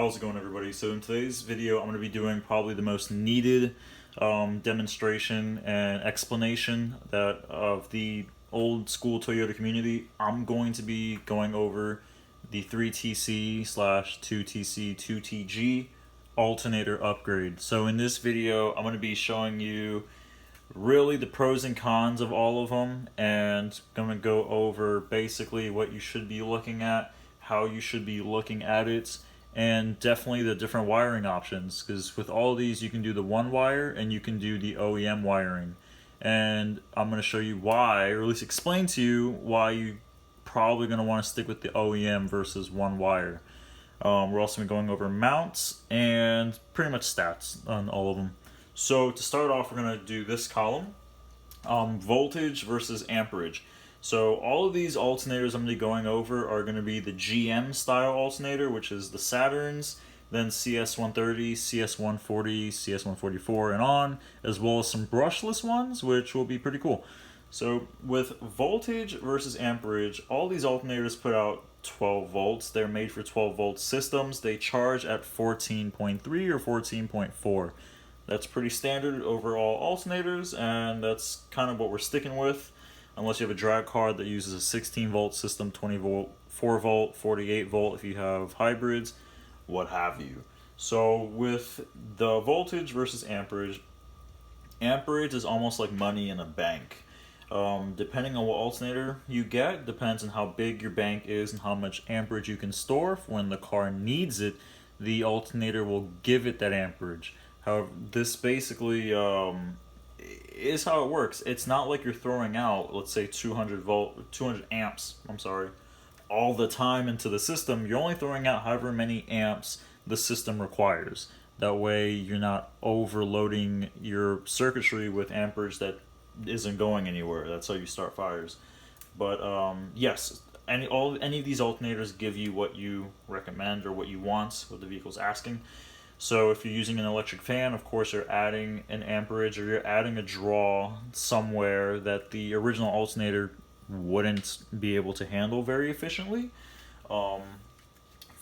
How's it going, everybody? So in today's video I'm going to be doing probably the most needed demonstration and explanation that of the old school Toyota community. I'm going to be going over the 3TC slash 2TC 2TG alternator upgrade. So in this video I'm going to be showing you really the pros and cons of all of them, and I'm going to go over basically what you should be looking at, how you should be looking at it, and definitely the different wiring options, because with all of these you can do the one wire and you can do the OEM wiring, and I'm going to show you why, or at least explain to you why you probably going to want to stick with the OEM versus one wire. We're also going over mounts and pretty much stats on all of them. So to start off, we're going to do this column, voltage versus amperage. So all of these alternators I'm going to be going over are going to be the GM style alternator, which is the Saturns, then CS130, CS140, CS144 and on, as well as some brushless ones, which will be pretty cool. So with voltage versus amperage, all these alternators put out 12 volts. They're made for 12 volt systems. They charge at 14.3 or 14.4. That's pretty standard overall alternators, and that's kind of what we're sticking with. Unless you have a drag card that uses a 16 volt system, 20 volt, 4 volt, 48 volt if you have hybrids, what have you. So with the voltage versus amperage, amperage is almost like money in a bank. Depending on what alternator you get, depends on how big your bank is and how much amperage you can store. When the car needs it, the alternator will give it that amperage. However, this basically is how it works. It's not like you're throwing out, let's say 200 amps, all the time into the system. You're only throwing out however many amps the system requires. That way you're not overloading your circuitry with amperage that isn't going anywhere. That's how you start fires. But yes, any of these alternators give you what you recommend or what you want, what the vehicle's asking. So if you're using an electric fan, of course you're adding an amperage or you're adding a draw somewhere that the original alternator wouldn't be able to handle very efficiently. For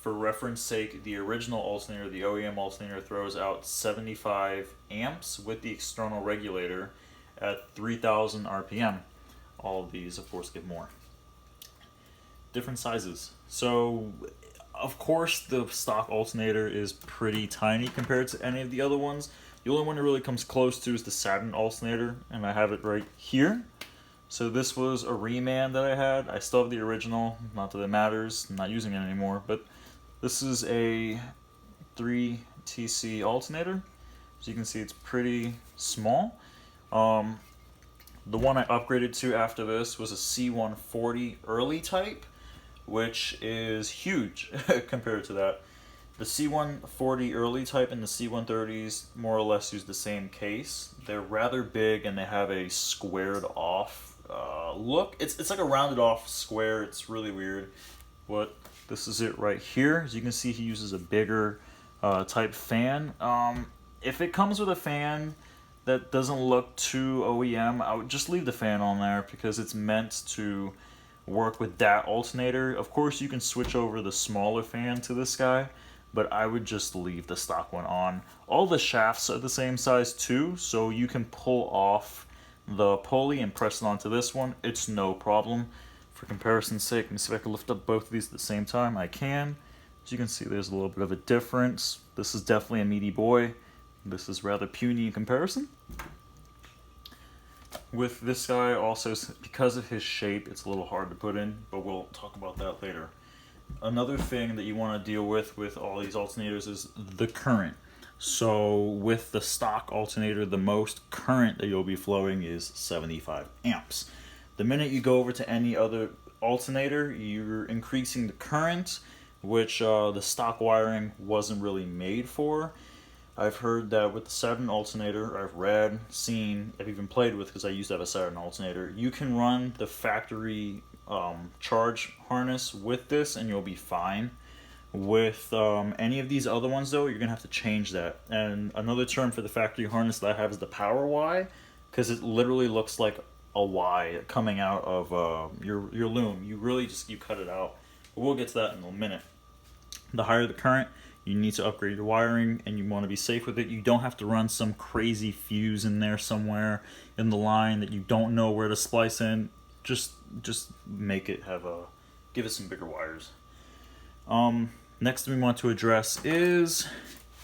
reference sake, the original alternator, the OEM alternator, throws out 75 amps with the external regulator at 3000 RPM. All of these, of course, give more. Different sizes. So of course, the stock alternator is pretty tiny compared to any of the other ones. The only one that really comes close to is the Saturn alternator, and I have it right here. So this was a reman that I had. I still have the original, not that it matters, I'm not using it anymore, but this is a 3TC alternator. As you can see, it's pretty small. The one I upgraded to after this was a C140 early type, which is huge compared to that. The C140 early type and the C130s more or less use the same case. They're rather big and they have a squared off look. It's like a rounded off square. It's really weird. But this is it right here. As you can see, he uses a bigger type fan. If it comes with a fan that doesn't look too OEM, I would just leave the fan on there because it's meant to work with that alternator. Of course you can switch over the smaller fan to this guy, but I would just leave the stock one on. All the shafts are the same size too, so you can pull off the pulley and press it onto this one. It's no problem. For comparison's sake, let me see if I can lift up both of these at the same time. I can. As you can see, there's a little bit of a difference. This is definitely a meaty boy. This is rather puny in comparison. With this guy also, because of his shape, it's a little hard to put in, but we'll talk about that later. Another thing that you want to deal with all these alternators is the current. So with the stock alternator, the most current that you'll be flowing is 75 amps. The minute you go over to any other alternator, you're increasing the current, which the stock wiring wasn't really made for. I've heard that with the Saturn alternator, I've read, seen, I've even played with, because I used to have a Saturn alternator, you can run the factory charge harness with this and you'll be fine. With any of these other ones though, you're going to have to change that. And another term for the factory harness that I have is the power Y, because it literally looks like a Y coming out of your loom. You really you cut it out. But we'll get to that in a minute. The higher the current, you need to upgrade your wiring and you want to be safe with it. You don't have to run some crazy fuse in there somewhere in the line that you don't know where to splice in. Just make it have a, give it some bigger wires. Next thing we want to address is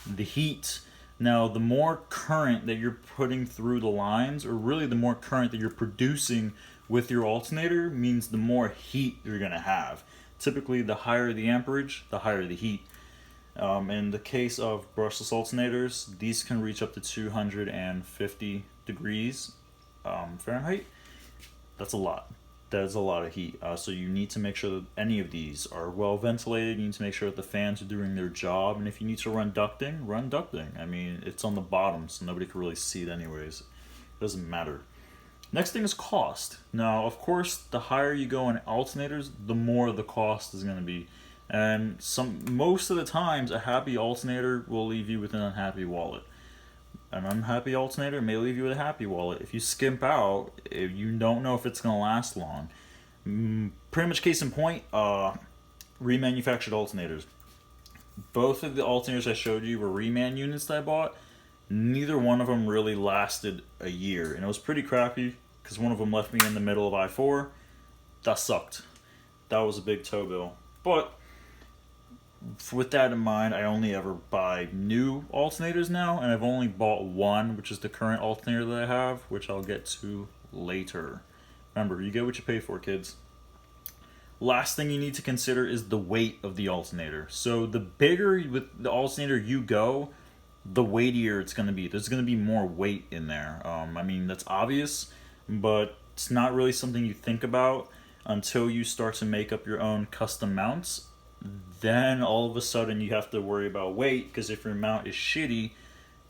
the heat. Now, the more current that you're putting through the lines, or really the more current that you're producing with your alternator, means the more heat you're going to have. Typically, the higher the amperage, the higher the heat. In the case of brushless alternators, these can reach up to 250 degrees Fahrenheit. That's a lot. That is a lot of heat. So you need to make sure that any of these are well ventilated. You need to make sure that the fans are doing their job. And if you need to run ducting, run ducting. I mean, it's on the bottom, so nobody can really see it anyways. It doesn't matter. Next thing is cost. Now, of course, the higher you go in alternators, the more the cost is going to be. And most of the times, a happy alternator will leave you with an unhappy wallet. An unhappy alternator may leave you with a happy wallet. If you skimp out, if you don't know if it's going to last long. Pretty much case in point, remanufactured alternators. Both of the alternators I showed you were reman units that I bought. Neither one of them really lasted a year. And it was pretty crappy because one of them left me in the middle of I-4. That sucked. That was a big tow bill. But with that in mind, I only ever buy new alternators now, and I've only bought one, which is the current alternator that I have, which I'll get to later. Remember, you get what you pay for, kids. Last thing you need to consider is the weight of the alternator. So the bigger with the alternator you go, the weightier it's going to be. There's going to be more weight in there. I mean, that's obvious, but it's not really something you think about until you start to make up your own custom mounts. Then all of a sudden you have to worry about weight, because if your mount is shitty,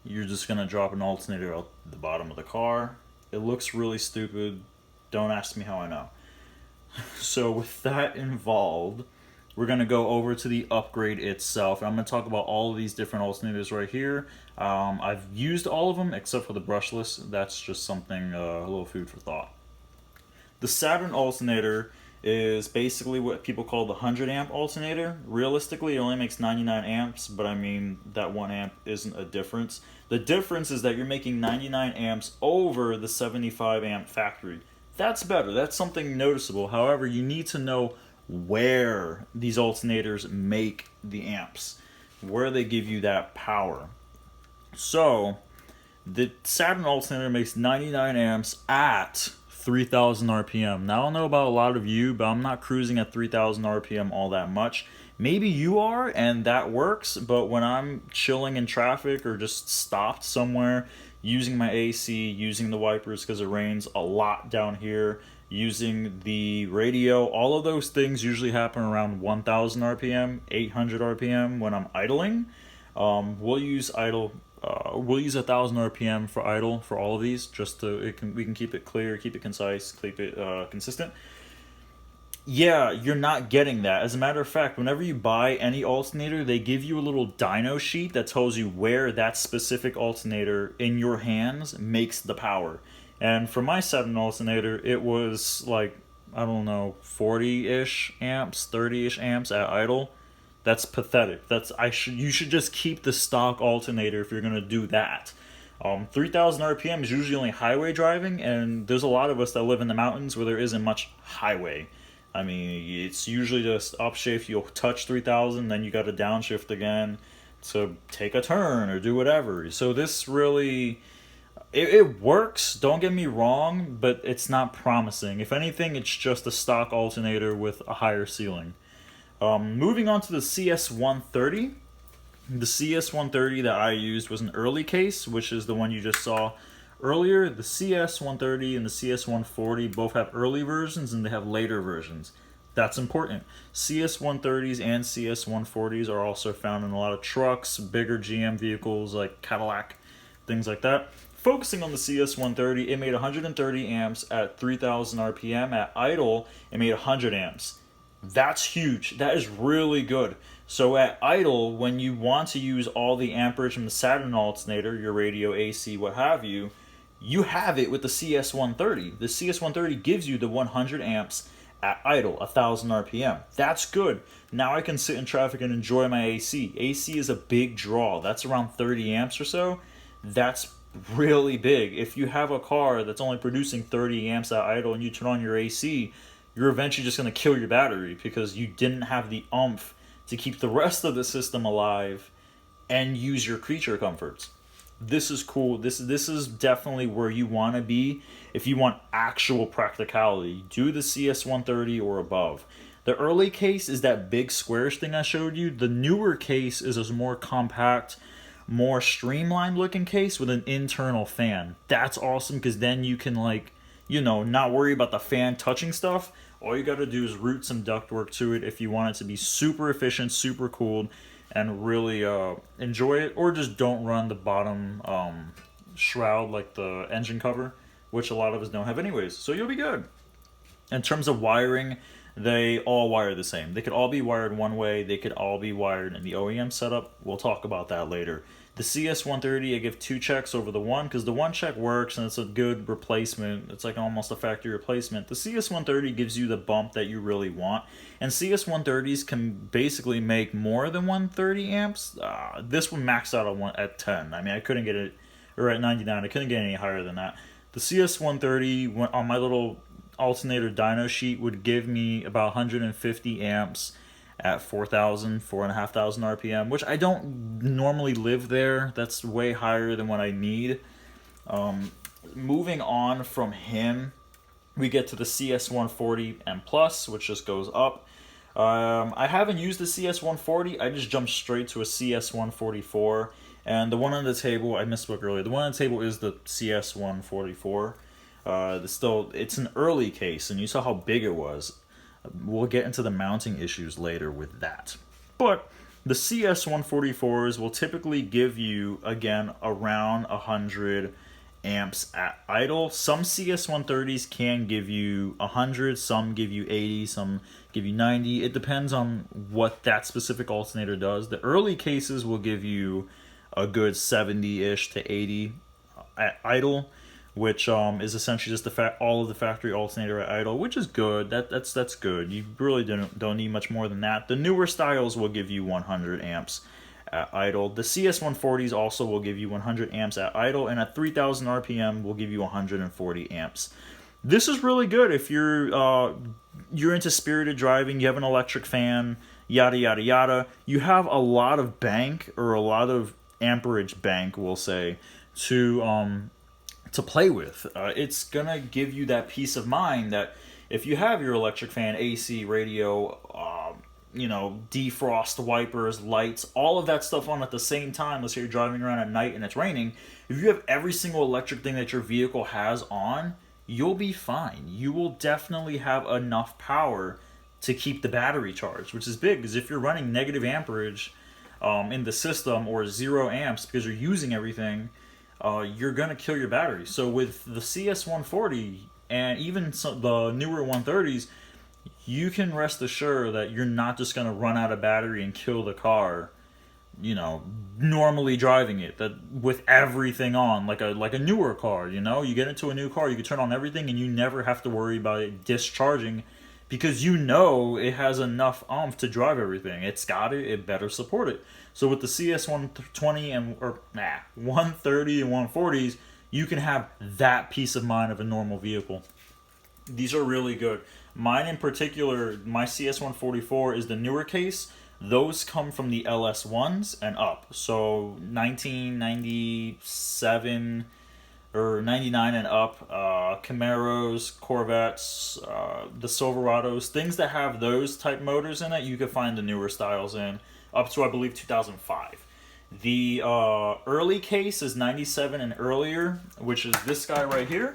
you're just going to drop an alternator out the bottom of the car. It looks really stupid. Don't ask me how I know. So with that involved, we're going to go over to the upgrade itself. I'm going to talk about all of these different alternators right here. I've used all of them except for the brushless. That's just something, a little food for thought. The Saturn alternator is basically what people call the 100 amp alternator. Realistically, it only makes 99 amps, but I mean, that 1 amp isn't a difference. The difference is that you're making 99 amps over the 75 amp factory. That's better. That's something noticeable. However, you need to know where these alternators make the amps, where they give you that power. So, the Saturn alternator makes 99 amps at 3,000 RPM. Now, I don't know about a lot of you, but I'm not cruising at 3,000 RPM all that much. Maybe you are, and that works, but when I'm chilling in traffic or just stopped somewhere, using my AC, using the wipers because it rains a lot down here, using the radio, all of those things usually happen around 1,000 RPM, 800 RPM when I'm idling. We'll use 1,000 RPM for idle for all of these, just so we can keep it clear, keep it concise, keep it consistent. Yeah, you're not getting that. As a matter of fact, whenever you buy any alternator, they give you a little dyno sheet that tells you where that specific alternator in your hands makes the power. And for my Saturn alternator, it was like, I don't know, 40-ish amps, 30-ish amps at idle. That's pathetic. You should just keep the stock alternator if you're going to do that. 3,000 RPM is usually only highway driving, and there's a lot of us that live in the mountains where there isn't much highway. I mean, it's usually just upshift, you'll touch 3,000, then you got to downshift again to take a turn or do whatever. So this really, it works, don't get me wrong, but it's not promising. If anything, it's just a stock alternator with a higher ceiling. Moving on to the CS130. The CS130 that I used was an early case, which is the one you just saw earlier. The CS130 and the CS140 both have early versions and they have later versions. That's important. CS130s and CS140s are also found in a lot of trucks, bigger GM vehicles like Cadillac, things like that. Focusing on the CS130, it made 130 amps at 3,000 RPM. At idle, it made 100 amps. That's huge. That is really good. So at idle, when you want to use all the amperage from the Saturn alternator, your radio, AC, what have you, you have it with the CS130. The CS130 gives you the 100 amps At idle, 1000 RPM. That's good. Now I can sit in traffic and enjoy my AC. AC is a big draw. That's around 30 amps or so. That's really big. If you have a car that's only producing 30 amps at idle and you turn on your AC, you're eventually just going to kill your battery because you didn't have the oomph to keep the rest of the system alive and use your creature comforts. This is cool. This is definitely where you want to be if you want actual practicality. Do the CS130 or above. The early case is that big squarish thing I showed you. The newer case is a more compact, more streamlined looking case with an internal fan. That's awesome because then you can, like, you know, not worry about the fan touching stuff. All you got to do is route some ductwork to it if you want it to be super efficient, super cooled, and really enjoy it. Or just don't run the bottom shroud, like the engine cover, which a lot of us don't have anyways. So you'll be good. In terms of wiring, they all wire the same. They could all be wired one way. They could all be wired in the OEM setup. We'll talk about that later. The CS130, I give 2 checks over the one because the 1 check works and it's a good replacement. It's like almost a factory replacement. The CS130 gives you the bump that you really want. And CS130s can basically make more than 130 amps. This one maxed out at 10. I mean, I couldn't get it, or at 99. I couldn't get any higher than that. The CS130 on my little alternator dyno sheet would give me about 150 amps at 4,500 RPM, which I don't normally live there. That's way higher than what I need. Moving on from him, we get to the CS140 and Plus, which just goes up. I haven't used the CS140. I just jumped straight to a CS144. And the one on the table, I misspoke earlier, the one on the table is the CS144. It's an early case, and you saw how big it was. We'll get into the mounting issues later with that. But the CS144s will typically give you, again, around 100 amps at idle. Some CS130s can give you 100, some give you 80, some give you 90. It depends on what that specific alternator does. The early cases will give you a good 70-ish to 80 at idle, which is essentially just all of the factory alternator at idle, which is good. That's good. You really don't need much more than that. The newer styles will give you 100 amps at idle. The CS140s also will give you 100 amps at idle, and at 3,000 RPM will give you 140 amps. This is really good if you're into spirited driving, you have an electric fan, yada yada yada. You have a lot of bank, or a lot of amperage bank, we'll say, to play with. It's gonna give you that peace of mind that if you have your electric fan, AC, radio, defrost wipers, lights, all of that stuff on at the same time, let's say you're driving around at night and it's raining, if you have every single electric thing that your vehicle has on, you'll be fine. You will definitely have enough power to keep the battery charged, which is big, because if you're running negative amperage in the system, or 0 amps because you're using everything, you're going to kill your battery. So with the CS140 and even the newer 130s, you can rest assured that you're not just going to run out of battery and kill the car, normally driving it, that with everything on, like a newer car. You get into a new car, you can turn on everything and you never have to worry about it discharging, because it has enough oomph to drive everything. It better support it. So with the CS120 130 and 140s, you can have that peace of mind of a normal vehicle. These are really good. Mine in particular, my CS144 is the newer case. Those come from the LS1s and up. So 1997 or 99 and up, Camaros, Corvettes, the Silverados, things that have those type motors in it, you can find the newer styles in, up to, I believe, 2005. The early case is 97 and earlier, which is this guy right here.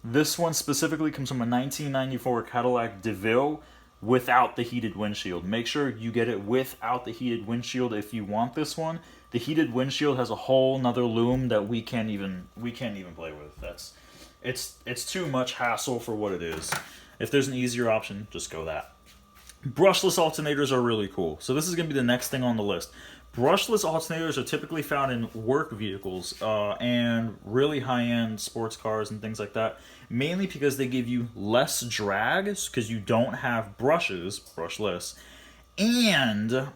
This one specifically comes from a 1994 Cadillac DeVille without the heated windshield. Make sure you get it without the heated windshield if you want this one. The heated windshield has a whole nother loom that we can't even play with. It's too much hassle for what it is. If there's an easier option, just go that. Brushless alternators are really cool. So this is going to be the next thing on the list. Brushless alternators are typically found in work vehicles and really high-end sports cars and things like that, mainly because they give you less drag because you don't have brushes, brushless, and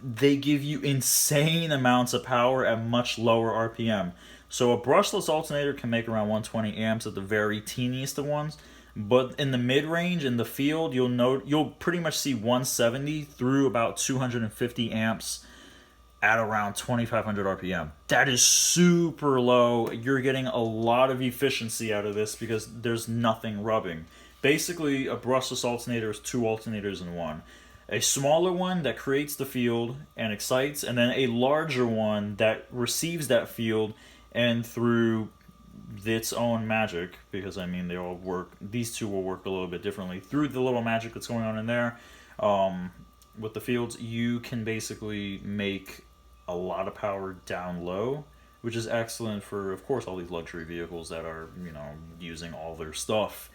they give you insane amounts of power at much lower RPM. So a brushless alternator can make around 120 amps at the very teeniest of ones, but in the mid-range, in the field, you'll pretty much see 170 through about 250 amps at around 2500 RPM. That is super low. You're getting a lot of efficiency out of this because there's nothing rubbing. Basically, a brushless alternator is two alternators in one. A smaller one that creates the field and excites, and then a larger one that receives that field and through its own magic, because I mean they all work, these two will work a little bit differently. Through the little magic that's going on in there, with the fields, you can basically make a lot of power down low, which is excellent for, of course, all these luxury vehicles that are, using all their stuff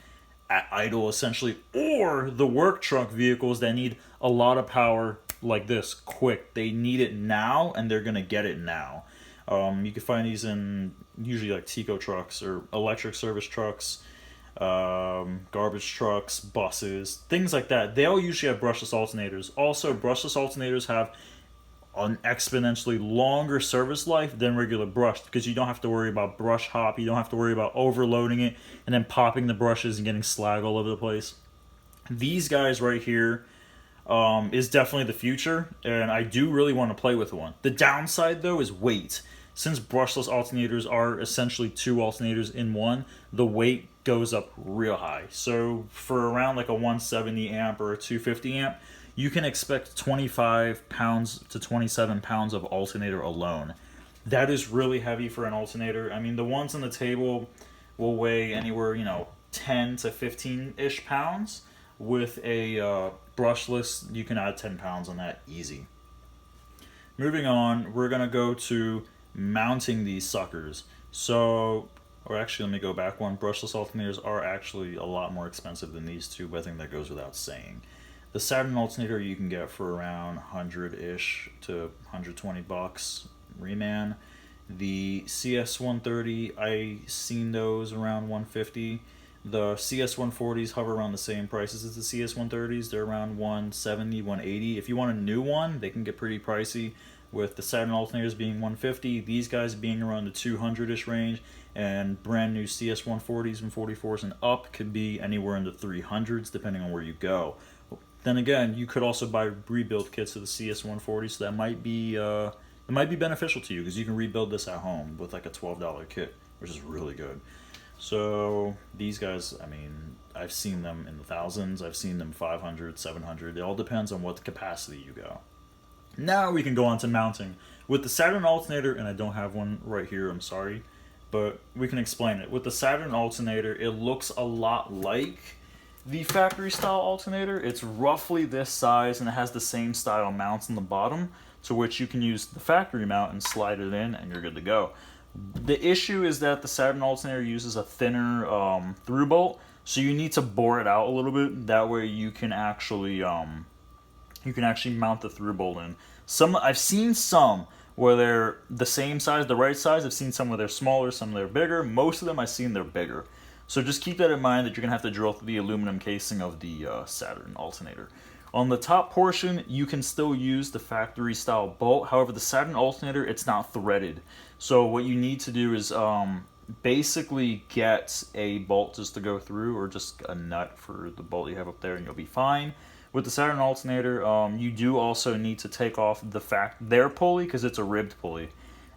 at idle essentially, or the work truck vehicles that need a lot of power like this quick. They need it now and they're gonna get it now. You can find these in usually like Tico trucks or electric service trucks, garbage trucks, buses, things like that. They all usually have brushless alternators. Also, brushless alternators have an exponentially longer service life than regular brushed, because you don't have to worry about brush hop, you don't have to worry about overloading it and then popping the brushes and getting slag all over the place. These guys right here is definitely the future, and I do really want to play with one. The downside though is weight. Since brushless alternators are essentially two alternators in one, the weight goes up real high. So for around like a 170 amp or a 250 amp, you can expect 25 pounds to 27 pounds of alternator alone. That is really heavy for an alternator. I mean, the ones on the table will weigh anywhere, 10 to 15-ish pounds. With a brushless, you can add 10 pounds on that easy. Moving on, we're going to go to mounting these suckers. So, or actually, let me go back one. Brushless alternators are actually a lot more expensive than these two, but I think that goes without saying. The Saturn alternator you can get for around 100-ish to 120 bucks, reman. The CS130, I seen those around 150. The CS140s hover around the same prices as the CS130s. They're around 170, 180. If you want a new one, they can get pretty pricey, with the Saturn alternators being 150, these guys being around the 200-ish range, and brand new CS140s and 44s and up could be anywhere in the 300s depending on where you go. Then again, you could also buy rebuild kits of the CS140, so that might be beneficial to you, because you can rebuild this at home with like a $12 kit, which is really good. So these guys, I mean, I've seen them in the thousands, I've seen them 500, 700, it all depends on what capacity you go. Now we can go on to mounting. With the Saturn alternator, and I don't have one right here, I'm sorry, but we can explain it. With the Saturn alternator, it looks a lot like the factory style alternator. It's roughly this size and it has the same style mounts on the bottom, to which you can use the factory mount and slide it in and you're good to go. The issue is that the Saturn alternator uses a thinner through bolt, so you need to bore it out a little bit. That way you can actually mount the through bolt in. I've seen some where they're the same size, the right size. I've seen some where they're smaller, some where they're bigger. Most of them I've seen they're bigger. So just keep that in mind, that you're going to have to drill through the aluminum casing of the Saturn alternator. On the top portion, you can still use the factory style bolt. However, the Saturn alternator, it's not threaded. So what you need to do is basically get a bolt just to go through, or just a nut for the bolt you have up there, and you'll be fine. With the Saturn alternator, you do also need to take off their pulley, because it's a ribbed pulley.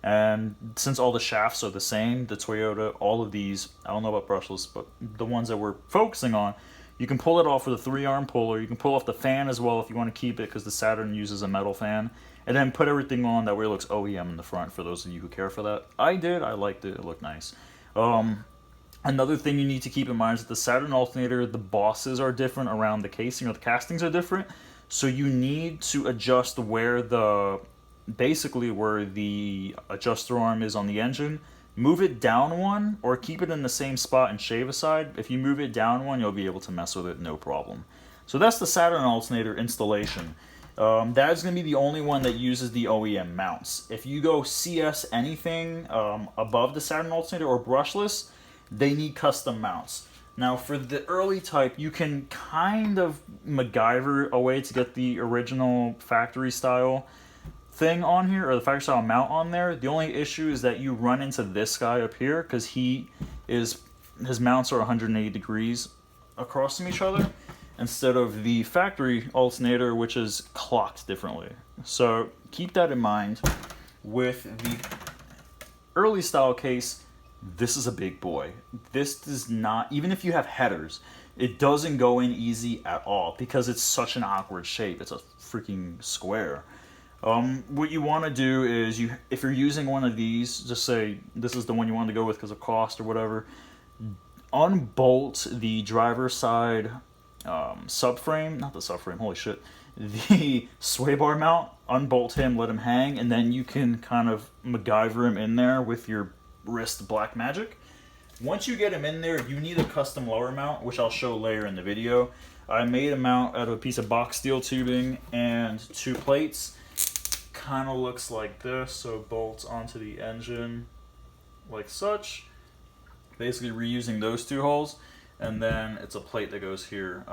And since all the shafts are the same, the Toyota, all of these, I don't know about brushless, but the ones that we're focusing on, you can pull it off with a 3-arm puller. You can pull off the fan as well if you want to keep it, because the Saturn uses a metal fan. And then put everything on, that way it looks OEM in the front, for those of you who care for that. I did, I liked it, it looked nice. Another thing you need to keep in mind is that the Saturn alternator, the bosses are different around the casing, or the castings are different. So you need to adjust where the adjuster arm is on the engine. Move it down one, or keep it in the same spot and shave aside. If you move it down one, you'll be able to mess with it no problem. So that's the Saturn alternator installation. That's going to be the only one that uses the OEM mounts. If you go CS anything above the Saturn alternator or brushless, they need custom mounts. Now for the early type, you can kind of MacGyver a way to get the original factory style thing on here, or the factory style mount on there. The only issue is that you run into this guy up here, because his mounts are 180 degrees across from each other, instead of the factory alternator, which is clocked differently. So keep that in mind. With the early style case, this is a big boy. This does not, even if you have headers, it doesn't go in easy at all because it's such an awkward shape. It's a freaking square. What you want to do is, if you're using one of these, just say this is the one you want to go with because of cost or whatever, unbolt the driver's side subframe, not the subframe, holy shit, the sway bar mount, unbolt him, let him hang, and then you can kind of MacGyver him in there with your wrist black magic. Once you get him in there, you need a custom lower mount, which I'll show later in the video. I made a mount out of a piece of box steel tubing and 2 plates. Kind of looks like this, so it bolts onto the engine like such. Basically reusing those 2 holes, and then it's a plate that goes here.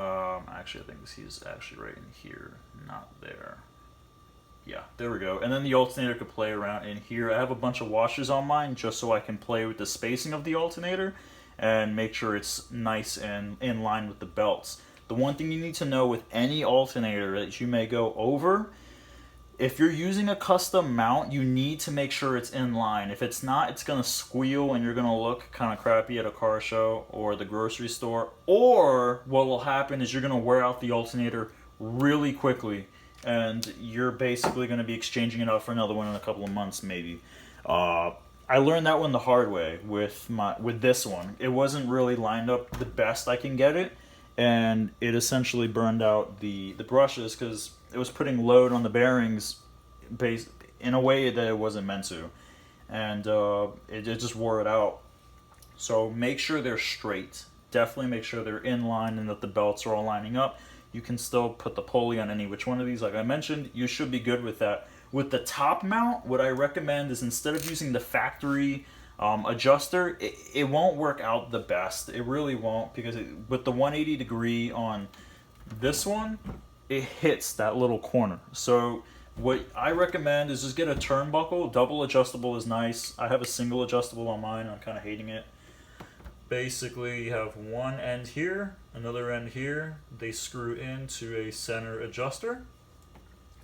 Actually, I think he's actually right in here, not there. Yeah, there we go. And then the alternator could play around in here. I have a bunch of washers on mine just so I can play with the spacing of the alternator and make sure it's nice and in line with the belts. The one thing you need to know with any alternator that you may go over, if you're using a custom mount, you need to make sure it's in line. If it's not, it's going to squeal and you're going to look kind of crappy at a car show or the grocery store. Or what will happen is you're going to wear out the alternator really quickly, and you're basically going to be exchanging it out for another one in a couple of months maybe. I learned that one the hard way with this one. It wasn't really lined up the best I can get it, and it essentially burned out the brushes because it was putting load on the bearings based in a way that it wasn't meant to, and it just wore it out. So make sure they're straight. Definitely make sure they're in line and that the belts are all lining up. You can still put the pulley on any which one of these. Like I mentioned, you should be good with that. With the top mount, what I recommend is instead of using the factory adjuster, it won't work out the best. It really won't, because with the 180 degree on this one, it hits that little corner. So what I recommend is just get a turnbuckle. Double adjustable is nice. I have a single adjustable on mine. I'm kind of hating it. Basically, you have one end here, another end here. They screw into a center adjuster.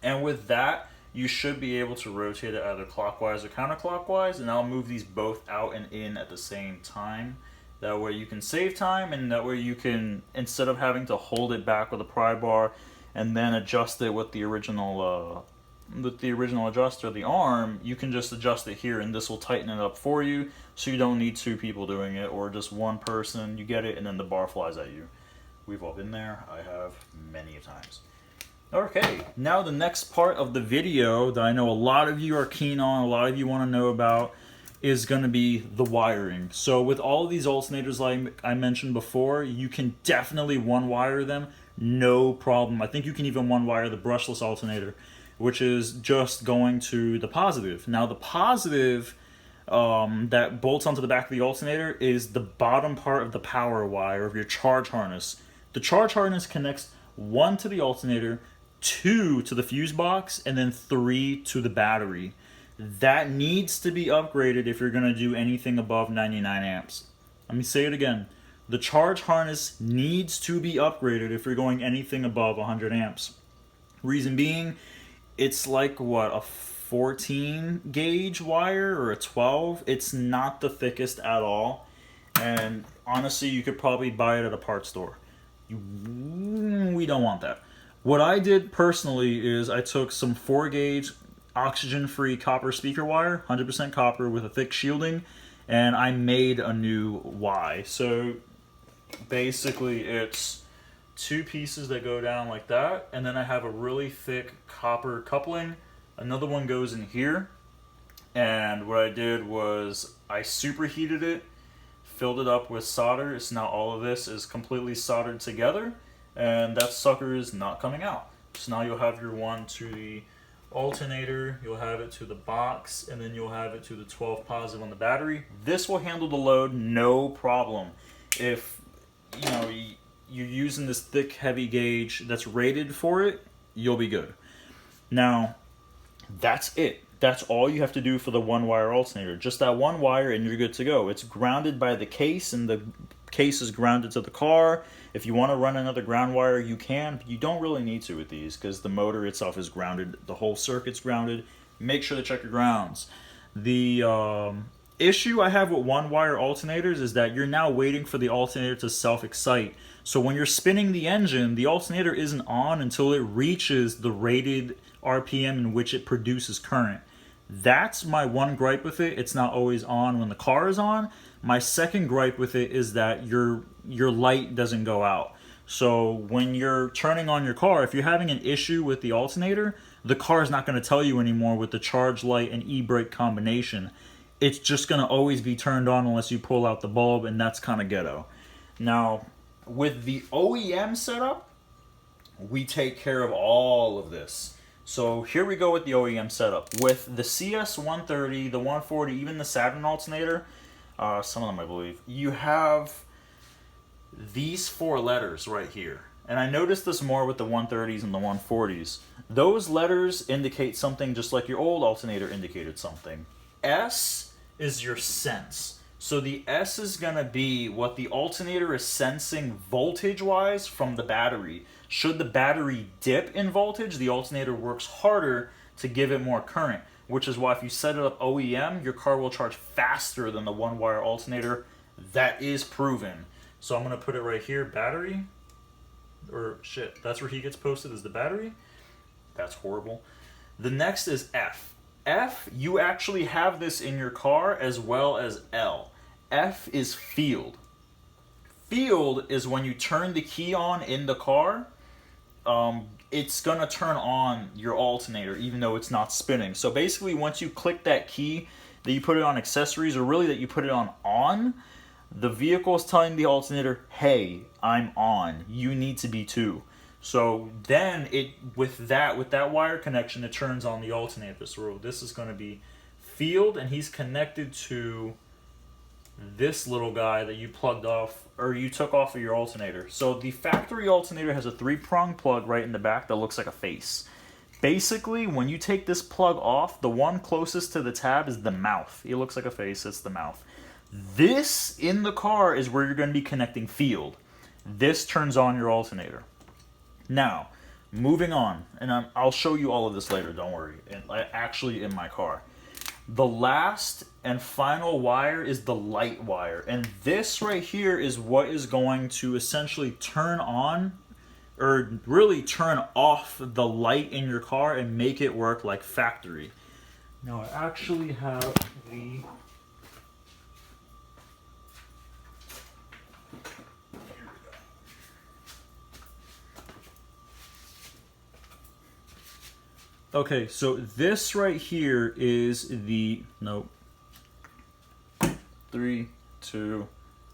And with that, you should be able to rotate it either clockwise or counterclockwise. And I'll move these both out and in at the same time. That way you can save time, and that way you can, instead of having to hold it back with a pry bar and then adjust it with the original adjuster, the arm, you can just adjust it here and this will tighten it up for you, so you don't need 2 people doing it or just one person. You get it and then the bar flies at you. We've all been there. I have many times. Okay, now the next part of the video that I know a lot of you are keen on, a lot of you want to know about, is going to be the wiring. So with all of these alternators like I mentioned before, you can definitely one-wire them, no problem. I think you can even one-wire the brushless alternator, which is just going to the positive. Now the positive that bolts onto the back of the alternator is the bottom part of the power wire of your charge harness. The charge harness connects 1 to the alternator, 2 to the fuse box, and then 3 to the battery. That needs to be upgraded if you're going to do anything above 99 amps. Let me say it again. The charge harness needs to be upgraded if you're going anything above 100 amps. Reason being, it's like, what, a 14 gauge wire or a 12? It's not the thickest at all. And honestly, you could probably buy it at a parts store. We don't want that. What I did personally is I took some 4 gauge oxygen-free copper speaker wire, 100% copper with a thick shielding, and I made a new Y. So basically it's 2 pieces that go down like that, and then I have a really thick copper coupling. Another one goes in here, and what I did was I superheated it, filled it up with solder. So now all of this is completely soldered together, and that sucker is not coming out. So now you'll have your one to the alternator, you'll have it to the box, and then you'll have it to the 12 positive on the battery. This will handle the load no problem. If you know you're using this thick heavy gauge that's rated for it, you'll be good. Now that's it. That's all you have to do for the one wire alternator. Just that one wire and you're good to go. It's grounded by the case, and the case is grounded to the car. If you want to run another ground wire, you can, but you don't really need to with these because the motor itself is grounded. The whole circuit's grounded. Make sure to check your grounds. The issue I have with one wire alternators is that you're now waiting for the alternator to self-excite. So when you're spinning the engine, the alternator isn't on until it reaches the rated RPM in which it produces current. That's my one gripe with it. It's not always on when the car is on. My second gripe with it is that your light doesn't go out. So when you're turning on your car, if you're having an issue with the alternator, the car is not going to tell you anymore with the charge light and e-brake combination. It's just going to always be turned on unless you pull out the bulb, and that's kind of ghetto. Now, with the OEM setup, we take care of all of this. So here we go with the OEM setup. With the CS130, the 140, even the Saturn alternator, some of them I believe, you have these four letters right here. And I noticed this more with the 130s and the 140s. Those letters indicate something just like your old alternator indicated something. S is your sense. So the S is going to be what the alternator is sensing voltage-wise from the battery. Should the battery dip in voltage, the alternator works harder to give it more current, which is why if you set it up OEM, your car will charge faster than the one-wire alternator. That is proven. So I'm going to put it right here, battery, or shit, that's where he gets posted, is the battery. That's horrible. The next is F. F, you actually have this in your car as well as L. F is field. Field is when you turn the key on in the car, it's going to turn on your alternator even though it's not spinning. So basically once you click that key, that you put it on accessories, or really that you put it on, the vehicle is telling the alternator, hey, I'm on. You need to be too. So then with that wire connection, it turns on the alternator. So this is going to be field, and he's connected to this little guy that you plugged off, or you took off of your alternator. So the factory alternator has a 3-prong plug right in the back that looks like a face. Basically, when you take this plug off, the one closest to the tab is the mouth. It looks like a face, it's the mouth. This in the car is where you're going to be connecting field. This turns on your alternator. Now, moving on, and I'll show you all of this later, don't worry, actually in my car. The last and final wire is the light wire, and this right here is what is going to essentially turn on, or really turn off the light in your car and make it work like factory. Now I actually have the... Okay, so this right here is the, nope, 3, 2,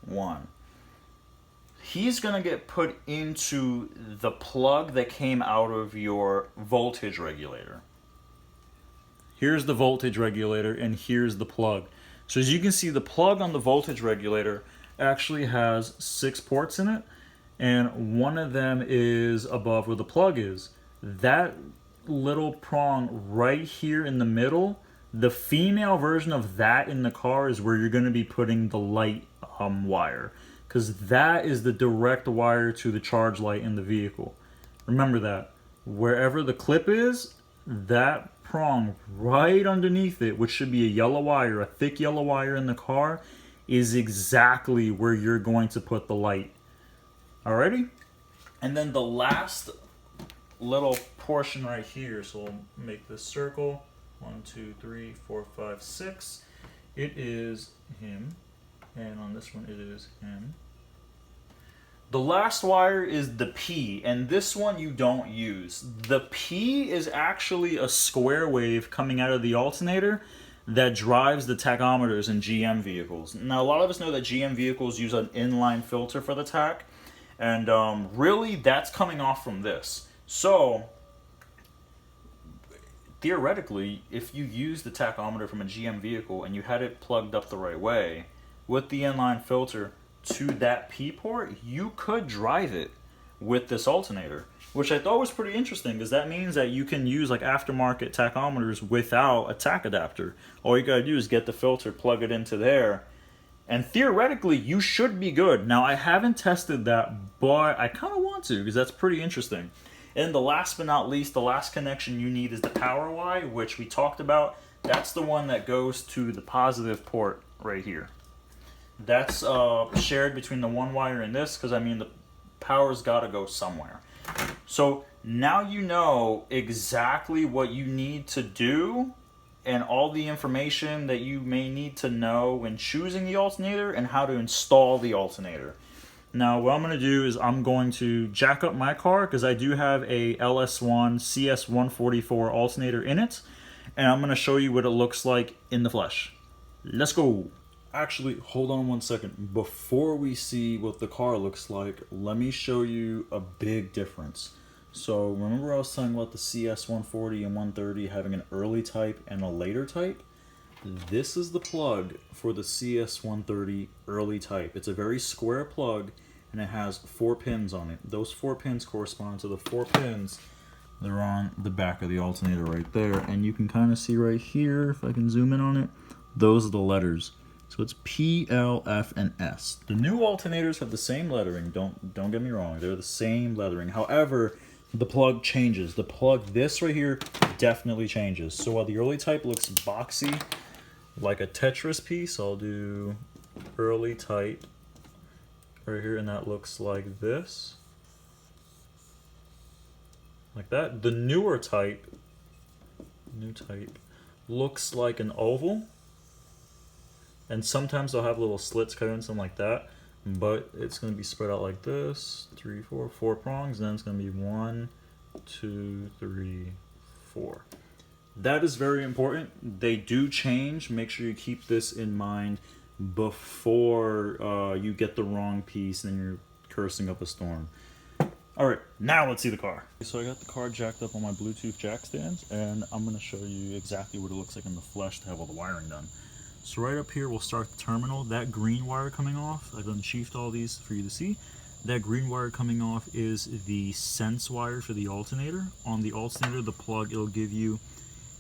1. He's going to get put into the plug that came out of your voltage regulator. Here's the voltage regulator, and here's the plug. So as you can see, the plug on the voltage regulator actually has 6 ports in it, and one of them is above where the plug is. That little prong right here in the middle, the female version of that in the car is where you're going to be putting the light wire, because that is the direct wire to the charge light in the vehicle. Remember that. Wherever the clip is, that prong right underneath it, which should be a yellow wire, a thick yellow wire in the car, is exactly where you're going to put the light. Alrighty? And then the last little portion right here, so we'll make this circle, 1, 2, 3, 4, 5, 6. It is him, and on this one it is him. The last wire is the P, and this one you don't use. The P is actually a square wave coming out of the alternator that drives the tachometers in GM vehicles. Now a lot of us know that GM vehicles use an inline filter for the tach, and really that's coming off from this. So theoretically, if you use the tachometer from a GM vehicle and you had it plugged up the right way with the inline filter to that P port, you could drive it with this alternator, which I thought was pretty interesting, because that means that you can use like aftermarket tachometers without a tach adapter. All you gotta do is get the filter, plug it into there, and theoretically you should be good. Now, I haven't tested that, but I kind of want to, because that's pretty interesting. And the last but not least, the last connection you need is the power Y, which we talked about. That's the one that goes to the positive port right here. That's shared between the one wire and this, because I mean the power's got to go somewhere. So now you know exactly what you need to do and all the information that you may need to know when choosing the alternator and how to install the alternator. Now, what I'm going to do is I'm going to jack up my car, because I do have a LS1 CS144 alternator in it, and I'm going to show you what it looks like in the flesh. Let's go. Actually, hold on one second. Before we see what the car looks like, let me show you a big difference. So remember I was talking about the CS140 and 130 having an early type and a later type? This is the plug for the CS130 early type. It's a very square plug, and it has 4 pins on it. Those 4 pins correspond to the 4 pins that are on the back of the alternator right there. And you can kind of see right here, if I can zoom in on it, those are the letters. So it's P, L, F, and S. The new alternators have the same lettering. Don't get me wrong. They're the same lettering. However, the plug changes. The plug, this right here, definitely changes. So while the early type looks boxy, like a Tetris piece, I'll do early type right here, and that looks like this. Like that. The newer type, new type, looks like an oval. And sometimes they'll have little slits cut in, something like that. But it's going to be spread out like this. 3, 4, 4 prongs. And then it's going to be 1, 2, 3, 4. That is very important. They do change. Make sure you keep this in mind before you get the wrong piece and you're cursing up a storm. Alright, now let's see the car. So I got the car jacked up on my Bluetooth jack stands, and I'm going to show you exactly what it looks like in the flesh to have all the wiring done. So right up here, we'll start the terminal. That green wire coming off, I've unsheathed all these for you to see. That green wire coming off is the sense wire for the alternator. On the alternator, the plug, it'll give you,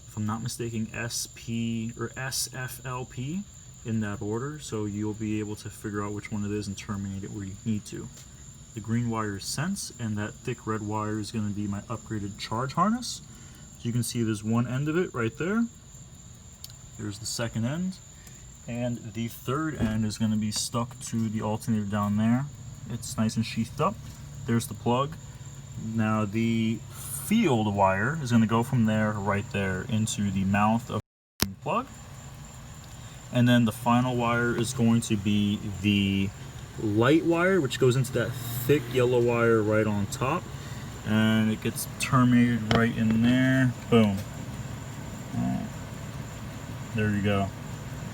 if I'm not mistaken, SP or SFLP in that order. So you'll be able to figure out which one it is and terminate it where you need to. The green wire is sense, and that thick red wire is going to be my upgraded charge harness. So you can see there's one end of it right there. There's the second end. And the third end is going to be stuck to the alternator down there. It's nice and sheathed up. There's the plug. Now the field wire is going to go from there right there into the mouth of the plug. And then the final wire is going to be the light wire, which goes into that thick yellow wire right on top. And it gets terminated right in there. Boom. There you go.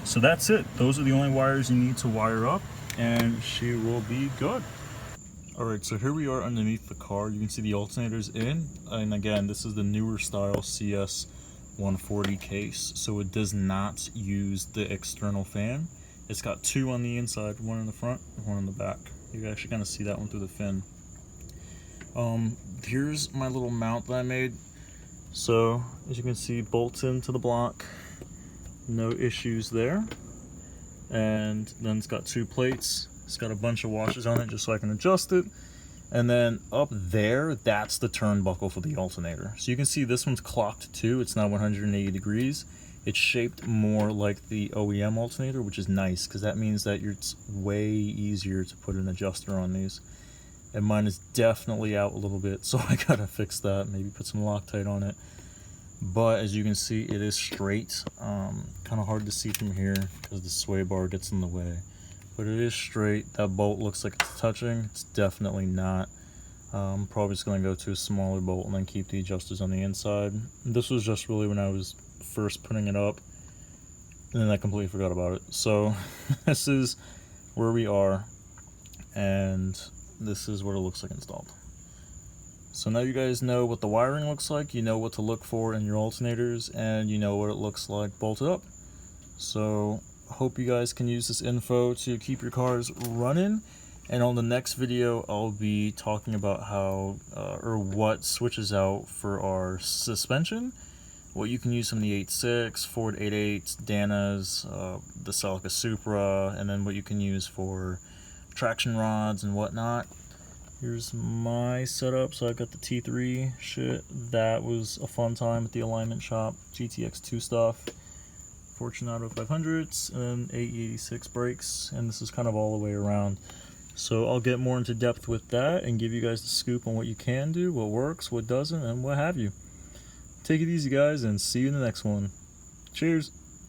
So that's it. Those are the only wires you need to wire up, and she will be good. Alright, so here we are underneath the car. You can see the alternator's in, and again, this is the newer style CS140 case, so it does not use the external fan. It's got 2 on the inside, 1 in the front, and 1 in the back. You can actually kind of see that one through the fin. Here's my little mount that I made. So, as you can see, bolts into the block. No issues there. And then it's got 2 plates. It's got a bunch of washers on it just so I can adjust it. And then up there, that's the turnbuckle for the alternator. So you can see this one's clocked too. It's now 180 degrees. It's shaped more like the OEM alternator, which is nice because that means that it's way easier to put an adjuster on these. And mine is definitely out a little bit, so I gotta fix that. Maybe put some Loctite on it. But as you can see, it is straight. Kind of hard to see from here because the sway bar gets in the way. But it is straight. That bolt looks like it's touching. It's definitely not. I'm probably just going to go to a smaller bolt and then keep the adjusters on the inside. This was just really when I was first putting it up. And then I completely forgot about it. So this is where we are. And this is what it looks like installed. So now you guys know what the wiring looks like, you know what to look for in your alternators, and you know what it looks like bolted up. So hope you guys can use this info to keep your cars running. And on the next video, I'll be talking about how or what switches out for our suspension, what you can use from the 8.6, Ford 8.8, Dana's, the Celica Supra, and then what you can use for traction rods and whatnot. Here's my setup. So I got the T3 shit. That was a fun time at the alignment shop. GTX2 stuff. Fortunato 500s and 886 brakes, and this is kind of all the way around. So I'll get more into depth with that and give you guys the scoop on what you can do, what works, what doesn't, and what have you. Take it easy, guys, and see you in the next one. Cheers.